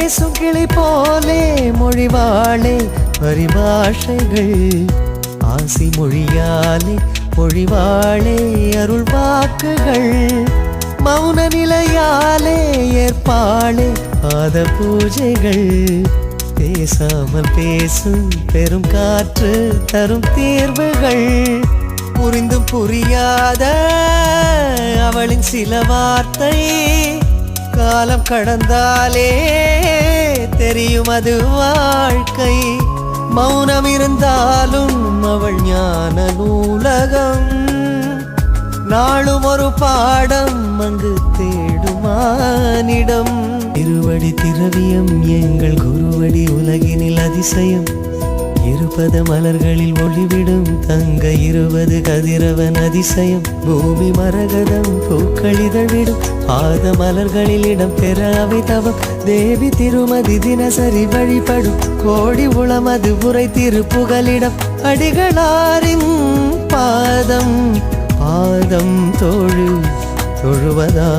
பேசும் கிளி போலே மொழிவாளே பரிபாஷைகள் ஆசி மொழியாலே மொழிவாளே அருள் வாக்குகள் மௌன நிலையாலே ஏற்பாளே பாத பூஜைகள் பேசாமல் பேசும் பெரும் காற்று தரும் தேர்வுகள் புரிந்தும் புரியாத அவளின் சில வார்த்தை காலம் கடந்தாலே தெரியும் அது வாழ்க்கை மௌனம் இருந்தாலும் அவள் ஞான நூலகம் நாளும் ஒரு பாடம் அங்கு தேடுமானிடம் திருவடி திரவியம் எங்கள் குருவடி உலகினில் அதிசயம் இருபத மலர்களில் ஒளிவிடும் தங்க 20 கதிரவன் அதிசயம் பூமி மரகதம் பூக்கள் இதழ்விடும் பாத மலர்களில் இடம் பெற அவை தவம் தேவி திருமதி தினசரி வழிபடும் கோடி உளமது உரை திருப்புகலிடம் அடிகளாரின் பாதம் பாதம் தொழுவதா